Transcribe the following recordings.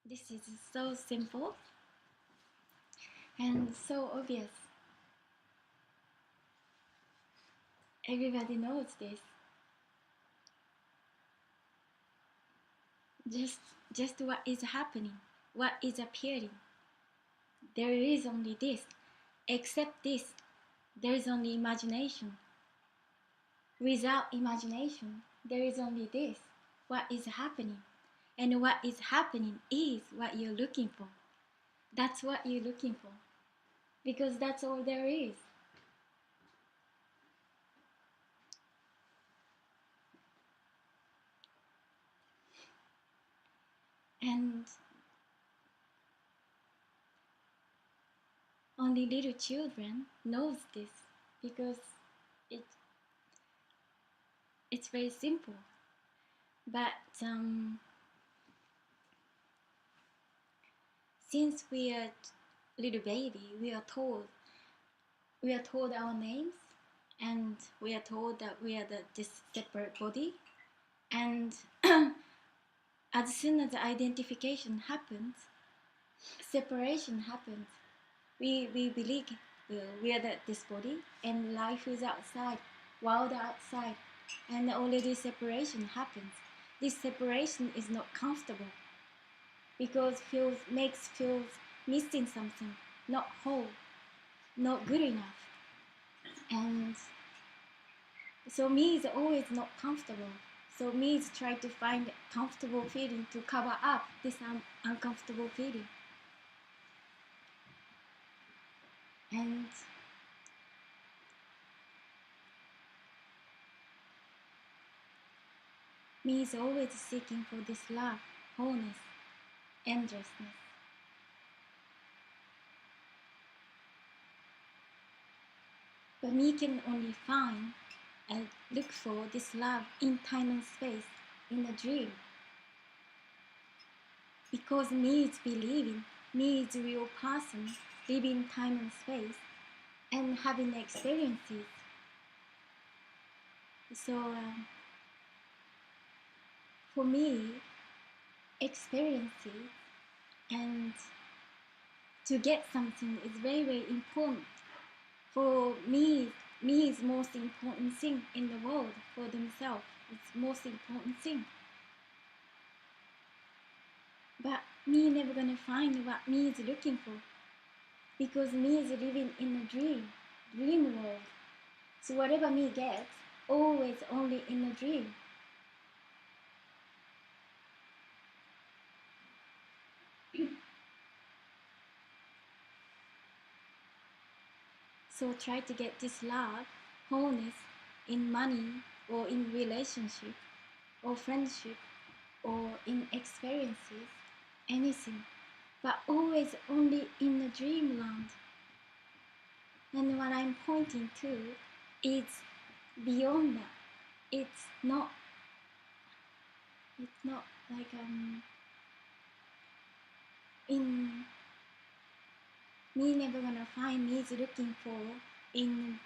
This is so simple and so obvious. Everybody knows this. Just what is happening, what is appearing. There is only this. Except this, there is only imagination. Without imagination, there is only this. What is happening? And what is happening is what you're looking for. That's what you're looking for. Because that's all there is. And only little children knows this because it it's very simple. But since we are little baby, we are told our names, and we are told that we are this separate body, and as soon as the identification happens, separation happens. We believe we are this body, and life is outside, world outside, and already separation happens. This separation is not comfortable because feels missing something, not whole, not good enough. And so me is always not comfortable. So me is trying to find a comfortable feeling to cover up this uncomfortable feeling. And me is always seeking for this love, wholeness, endlessness. But me can only find and look for this love in time and space, in a dream. Because me is believing, me is a real person, living time and space, and having experiences. So for me, experiences and to get something is very, very important. For me is most important thing in the world for themselves. It's most important thing. But me never gonna find what me is looking for, because me is living in a dream world. So whatever me gets, always only in a dream. So try to get this love, wholeness in money or in relationship or friendship or in experiences, anything, but always only in the dreamland. And what I'm pointing to is beyond that. It's not like in me never gonna find me looking for in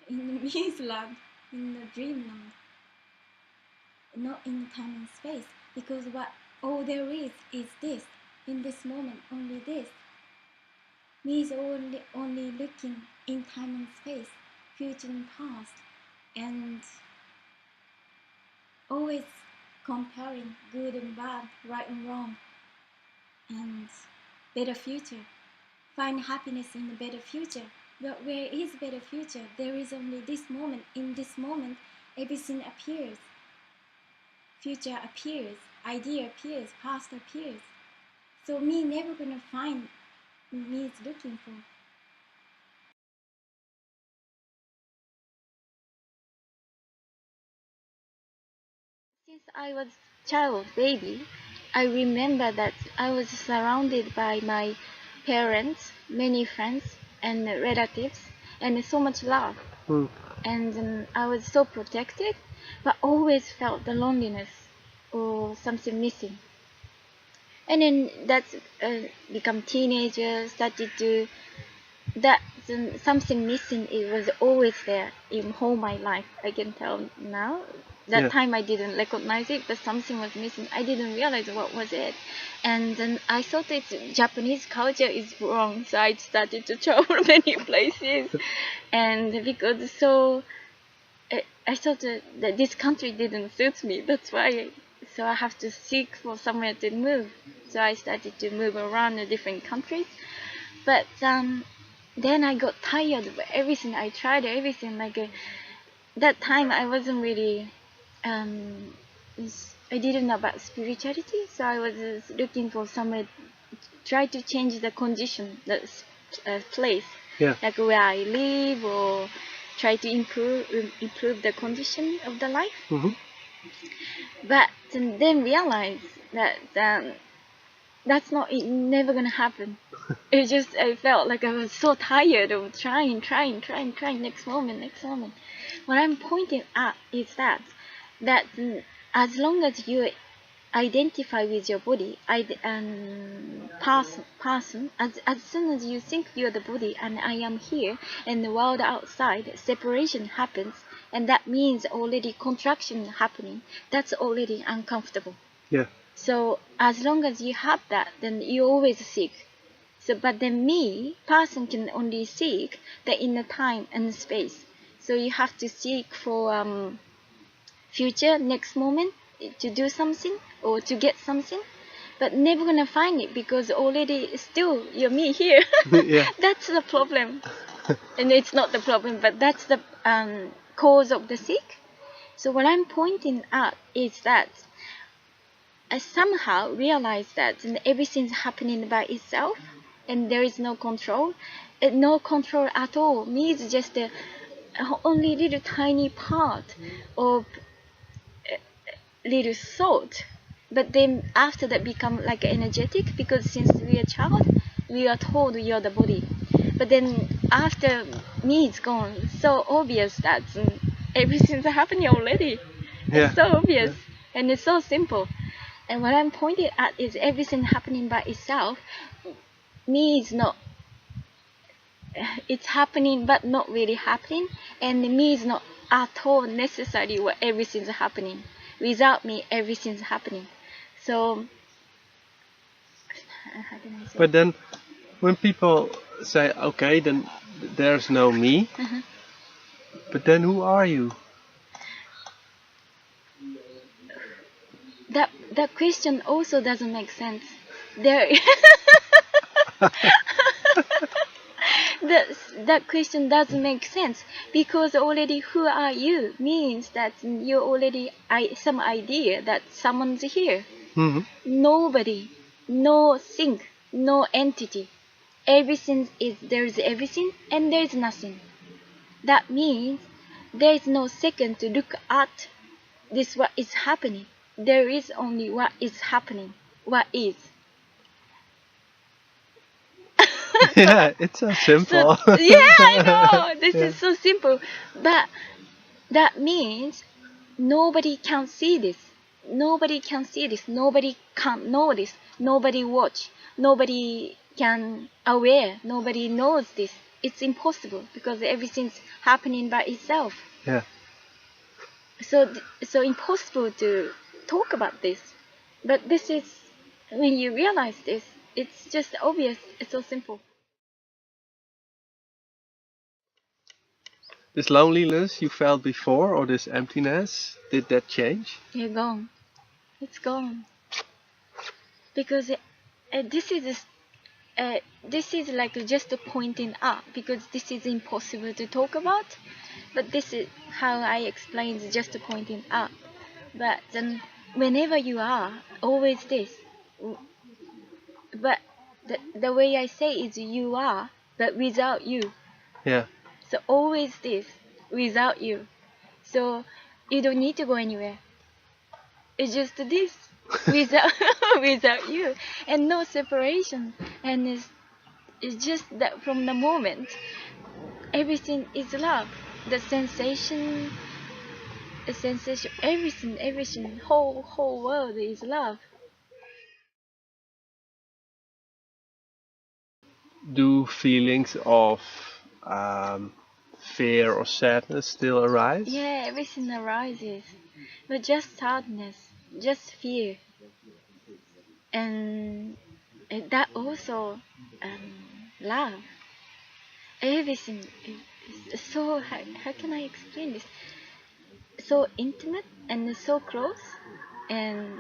the me's land, in the dreamland, not in time and space, because what all there is this, in this moment, only this. Me is only looking in time and space, future and past, and always comparing good and bad, right and wrong, and better future. Find happiness in a better future. But where is better future? There is only this moment. In this moment, everything appears. Future appears, idea appears, past appears. So me never gonna find me is looking for. Since I was child baby, I remember that I was surrounded by my parents, many friends and relatives, and so much love. And I was so protected, but always felt the loneliness or something missing. And then that's become teenager, started to that something missing. It was always there in whole my life. I can tell now That time I didn't recognize it, but something was missing. I didn't realize what was it. And then I thought it's Japanese culture is wrong, so I started to travel many places. And because I thought that this country didn't suit me. That's why. So I have to seek for somewhere to move. So I started to move around the different countries. But then I got tired of everything. I tried everything. That time I wasn't really. I didn't know about spirituality, so I was looking for somewhere. Try to change the condition, the place, like where I live, or try to improve the condition of the life. But then realize that that's never gonna happen. I felt like I was so tired of trying. Next moment. What I'm pointing at is that as long as you identify with your body, person, as soon as you think you're the body and I am here, and the world outside, separation happens, and that means already contraction happening. That's already uncomfortable. So as long as you have that, then you always seek. So, but then person can only seek the inner time and space. So you have to seek for future, next moment, to do something or to get something, but never gonna find it because already still you're me here. That's the problem. And it's not the problem, but that's the cause of the seek. So what I'm pointing at is that I somehow realized that everything's happening by itself and there is no control. No control at all means just only little tiny part of little thought. But then after that become like energetic, because since we are child, we are told you're the body. But then after me is gone, so obvious that everything's happening already. It's so obvious and it's so simple. And what I'm pointing at is everything happening by itself. Me is not. It's happening, but not really happening. And me is not at all necessary what everything's happening. Without me, everything's happening. So, how can I say? But then, when people say, "Okay, then there's no me," but then who are you? That question also doesn't make sense. There, that question doesn't make sense because already who are you means that you already some idea that someone's here. Nobody, no thing, no entity. Everything is there's everything and there's nothing. That means there is no second to look at this what is happening. There is only what is happening. What is. Yeah, it's so simple. So, yeah, I know. This is so simple. But that means nobody can see this. Nobody can see this. Nobody can know this. Nobody watch. Nobody can aware. Nobody knows this. It's impossible because everything's happening by itself. Yeah. So impossible to talk about this. But this is when you realize this, it's just obvious. It's so simple. This loneliness you felt before, or this emptiness, did that change? You're gone. It's gone. Because this is like just a pointing up because this is impossible to talk about. But this is how I explain just a pointing up. But then whenever you are, always this. But the way I say is you are, but without you. Yeah. So always this, without you. So you don't need to go anywhere. It's just this, without without you, and no separation. And it's just that from the moment, everything is love. The sensation, everything, whole world is love. Do feelings of um, fear or sadness still arise? Yeah, everything arises, but just sadness, just fear, and that also love. Everything is so. How can I explain this? So intimate and so close, and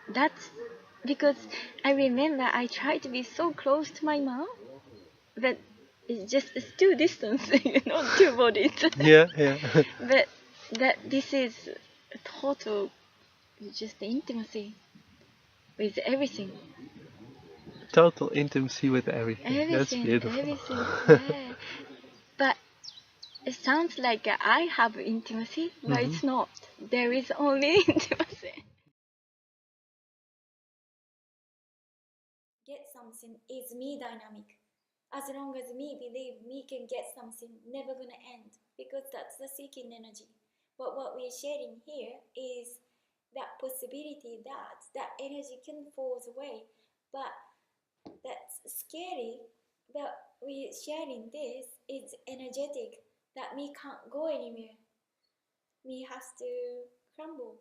that's because I remember I tried to be so close to my mom, but it's too distant, two bodies. Yeah, yeah. But that this is a total, just intimacy with everything. Total intimacy with everything. That's beautiful. Everything, yeah. But it sounds like I have intimacy, but it's not. There is only intimacy. Get something is me dynamic. As long as me believe me can get something, never gonna end, because that's the seeking energy. But what we're sharing here is that possibility that that energy can fall away. But that's scary. But we sharing this is energetic that me can't go anywhere. Me has to crumble.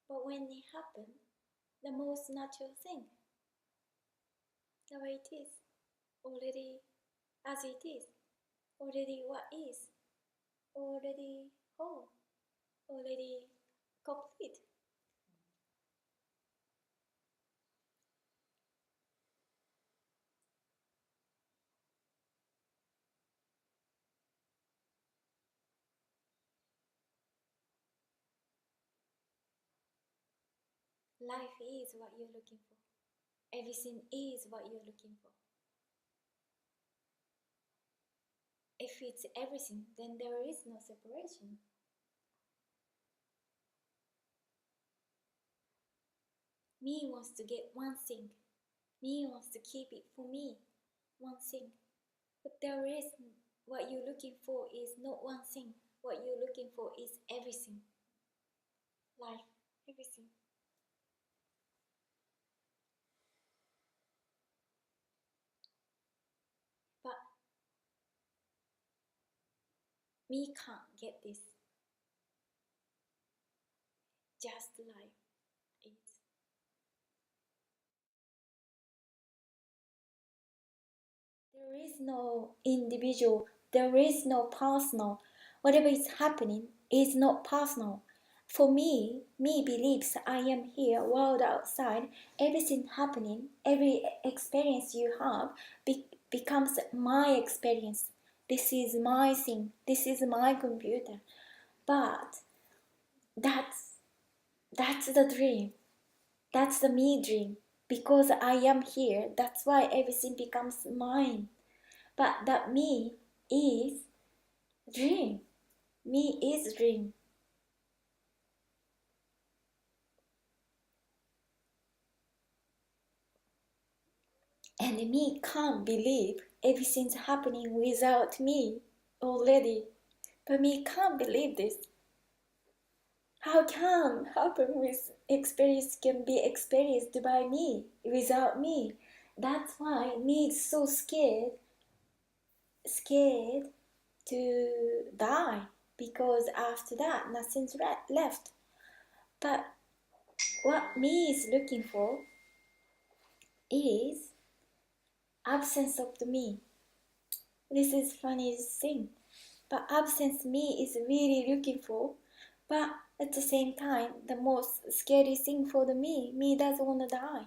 But when it happens, the most natural thing, the way it is, already as it is, already what is, already whole, already complete. Life is what you're looking for. Everything is what you're looking for. If it's everything, then there is no separation. Me wants to get one thing. Me wants to keep it for me, one thing. But there is, what you're looking for is not one thing. What you're looking for is everything. Life, everything. But me can't get this. Just life is. There is no individual, there is no personal. Whatever is happening is not personal. For me, me believes I am here, world outside, everything happening, every experience you have becomes my experience. This is my thing, this is my computer. But that's the dream. That's the me dream. Because I am here, that's why everything becomes mine. But that me is dream. Me is dream. And me can't believe everything's happening without me already. But me can't believe this. How can happen with experience can be experienced by me without me? That's why me is so scared to die, because after that nothing's left. But what me is looking for is absence of the me. This is funny thing, but absence me is really looking for. But at the same time, the most scary thing for the me doesn't want to die.